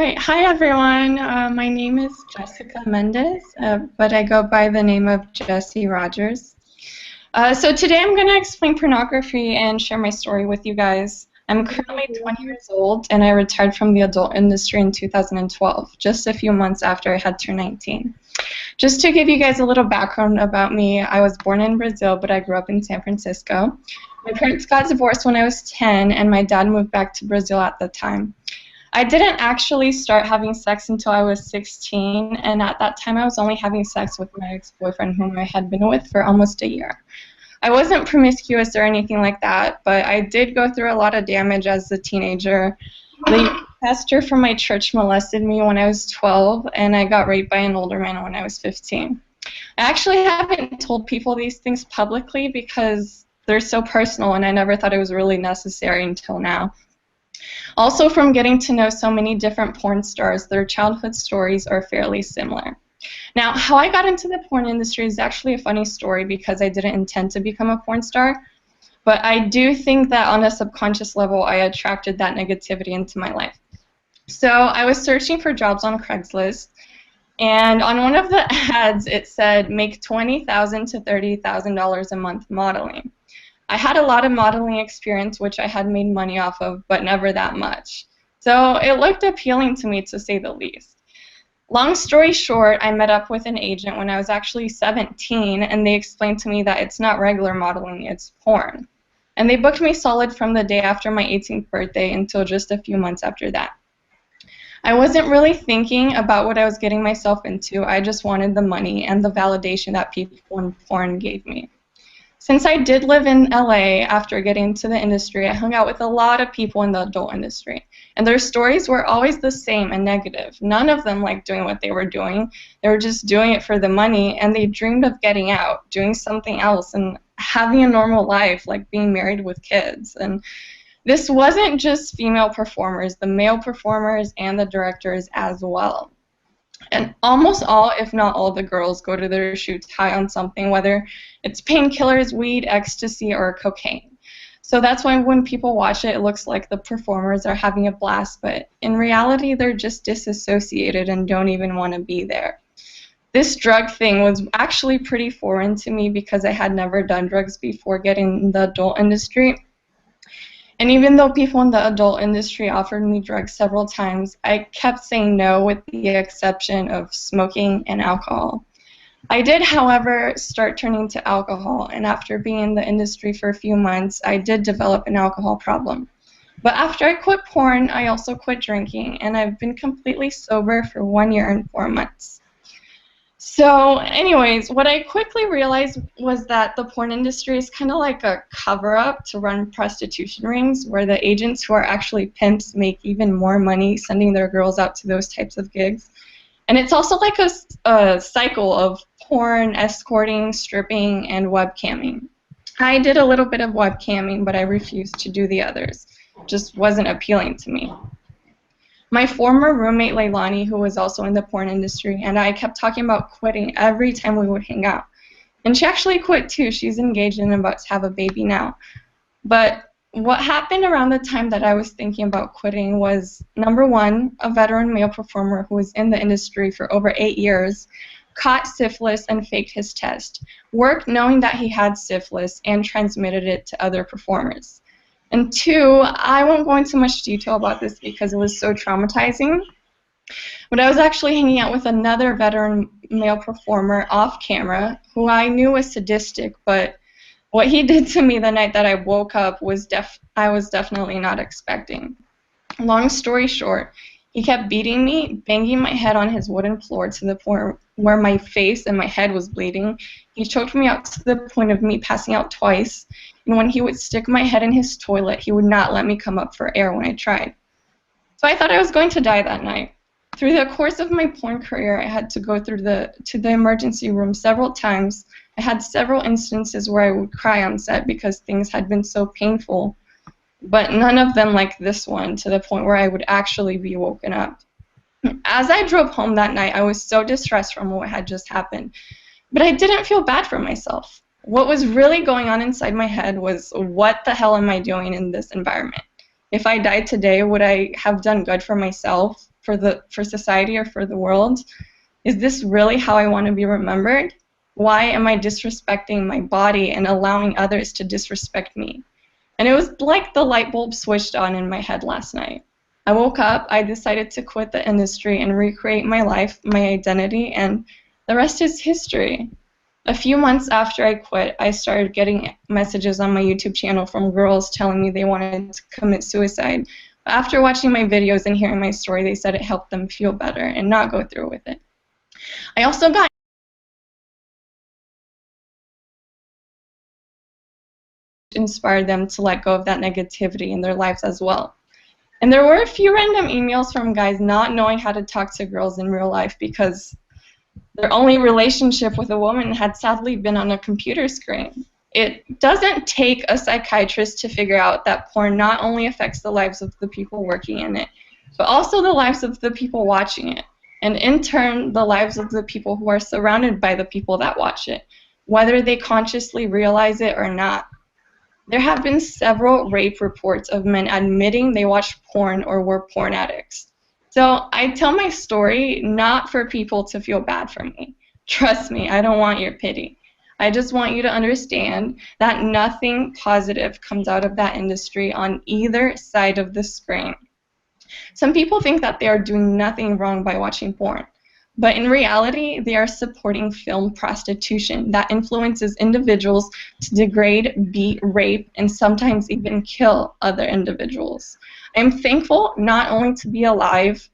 right. Hi, everyone. My name is Jessica Mendez, but I go by the name of Jessie Rogers. So today I'm going to explain pornography and share my story with you guys. I'm currently 20 years old, and I retired from the adult industry in 2012, just a few months after I had turned 19. Just to give you guys a little background about me, I was born in Brazil, but I grew up in San Francisco. My parents got divorced when I was 10, and my dad moved back to Brazil at the time. I didn't actually start having sex until I was 16, and at that time I was only having sex with my ex-boyfriend whom I had been with for almost a year. I wasn't promiscuous or anything like that, but I did go through a lot of damage as a teenager. The pastor from my church molested me when I was 12, and I got raped by an older man when I was 15. I actually haven't told people these things publicly because they're so personal, and I never thought it was really necessary until now. Also, from getting to know so many different porn stars, their childhood stories are fairly similar. Now, how I got into the porn industry is actually a funny story because I didn't intend to become a porn star, but I do think that on a subconscious level I attracted that negativity into my life. So I was searching for jobs on Craigslist, and on one of the ads it said make $20,000 to $30,000 a month modeling. I had a lot of modeling experience, which I had made money off of, but never that much. So it looked appealing to me, to say the least. Long story short, I met up with an agent when I was actually 17, and they explained to me that it's not regular modeling, it's porn. And they booked me solid from the day after my 18th birthday until just a few months after that. I wasn't really thinking about what I was getting myself into. I just wanted the money and the validation that people in porn gave me. Since I did live in LA after getting into the industry, I hung out with a lot of people in the adult industry. And their stories were always the same and negative. None of them liked doing what they were doing. They were just doing it for the money, and they dreamed of getting out, doing something else, and having a normal life, like being married with kids. And this wasn't just female performers, the male performers and the directors as well. And almost all, if not all, the girls go to their shoots high on something, whether it's painkillers, weed, ecstasy, or cocaine. So that's why when people watch it, it looks like the performers are having a blast, but in reality, they're just disassociated and don't even want to be there. This drug thing was actually pretty foreign to me because I had never done drugs before getting in the adult industry. And even though people in the adult industry offered me drugs several times, I kept saying no with the exception of smoking and alcohol. I did, however, start turning to alcohol, and after being in the industry for a few months, I did develop an alcohol problem. But after I quit porn, I also quit drinking, and I've been completely sober for 1 year and 4 months. So anyways, what I quickly realized was that the porn industry is kind of like a cover-up to run prostitution rings, where the agents who are actually pimps make even more money sending their girls out to those types of gigs. And it's also like a cycle of porn, escorting, stripping, and webcamming. I did a little bit of webcamming, but I refused to do the others. It just wasn't appealing to me. My former roommate, Leilani, who was also in the porn industry, and I kept talking about quitting every time we would hang out. And she actually quit too. She's engaged and about to have a baby now. But what happened around the time that I was thinking about quitting was, number one, a veteran male performer who was in the industry for over 8 years caught syphilis and faked his test, worked knowing that he had syphilis, and transmitted it to other performers. And two, I won't go into much detail about this because it was so traumatizing, but I was actually hanging out with another veteran male performer off camera who I knew was sadistic, but what he did to me the night that I woke up was I was definitely not expecting. Long story short, he kept beating me, banging my head on his wooden floor to the point where my face and my head was bleeding. He choked me out to the point of me passing out twice, and when he would stick my head in his toilet, he would not let me come up for air when I tried. So I thought I was going to die that night. Through the course of my porn career, I had to go to the emergency room several times. I had several instances where I would cry on set because things had been so painful, but none of them like this one, to the point where I would actually be woken up. As I drove home that night, I was so distressed from what had just happened, but I didn't feel bad for myself. What was really going on inside my head was, what the hell am I doing in this environment? If I died today, would I have done good for myself, for society or for the world? Is this really how I want to be remembered? Why am I disrespecting my body and allowing others to disrespect me? And it was like the light bulb switched on in my head last night. I woke up, I decided to quit the industry and recreate my life, my identity, and the rest is history. A few months after I quit, I started getting messages on my YouTube channel from girls telling me they wanted to commit suicide. But after watching my videos and hearing my story, they said it helped them feel better and not go through with it. I also got inspired them to let go of that negativity in their lives as well. And there were a few random emails from guys not knowing how to talk to girls in real life because their only relationship with a woman had sadly been on a computer screen. It doesn't take a psychiatrist to figure out that porn not only affects the lives of the people working in it, but also the lives of the people watching it, and in turn, the lives of the people who are surrounded by the people that watch it, whether they consciously realize it or not. There have been several rape reports of men admitting they watched porn or were porn addicts. So I tell my story not for people to feel bad for me. Trust me, I don't want your pity. I just want you to understand that nothing positive comes out of that industry on either side of the screen. Some people think that they are doing nothing wrong by watching porn, but in reality, they are supporting film prostitution that influences individuals to degrade, beat, rape, and sometimes even kill other individuals. I am thankful not only to be alive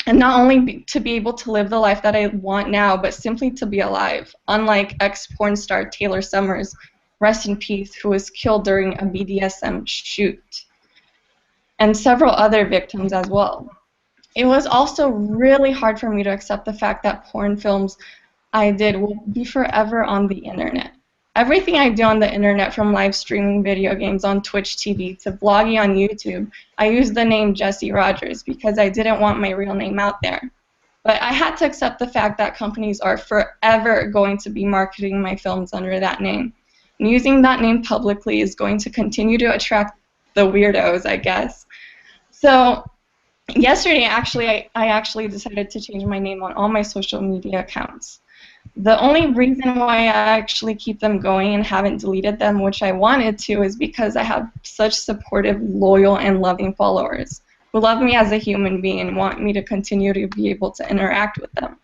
and not only to be able to live the life that I want now, but simply to be alive, unlike ex-porn star Taylor Summers, rest in peace, who was killed during a BDSM shoot, and several other victims as well. It was also really hard for me to accept the fact that porn films I did will be forever on the internet. Everything I do on the internet, from live streaming video games on Twitch TV to vlogging on YouTube, I use the name Jessie Rogers because I didn't want my real name out there. But I had to accept the fact that companies are forever going to be marketing my films under that name. And using that name publicly is going to continue to attract the weirdos, I guess. So yesterday, I actually decided to change my name on all my social media accounts. The only reason why I actually keep them going and haven't deleted them, which I wanted to, is because I have such supportive, loyal, and loving followers who love me as a human being and want me to continue to be able to interact with them.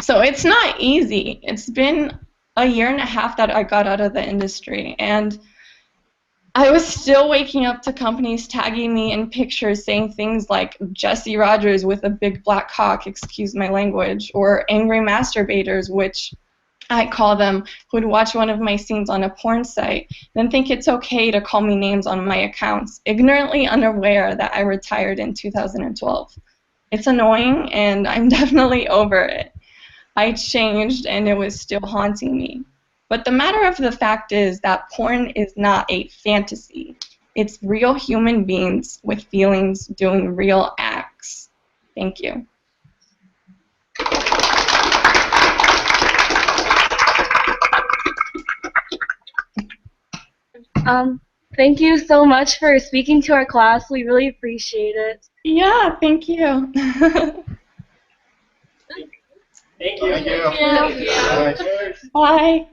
So it's not easy. It's been a year and a half that I got out of the industry, and I was still waking up to companies tagging me in pictures saying things like Jessie Rogers with a big black cock, excuse my language, or angry masturbators, which I call them, who'd watch one of my scenes on a porn site, then think it's okay to call me names on my accounts, ignorantly unaware that I retired in 2012. It's annoying, and I'm definitely over it. I changed, and it was still haunting me. But the matter of the fact is that porn is not a fantasy. It's real human beings with feelings doing real acts. Thank you. Thank you so much for speaking to our class. We really appreciate it. Yeah, thank you. Thank you. Thank you. Bye.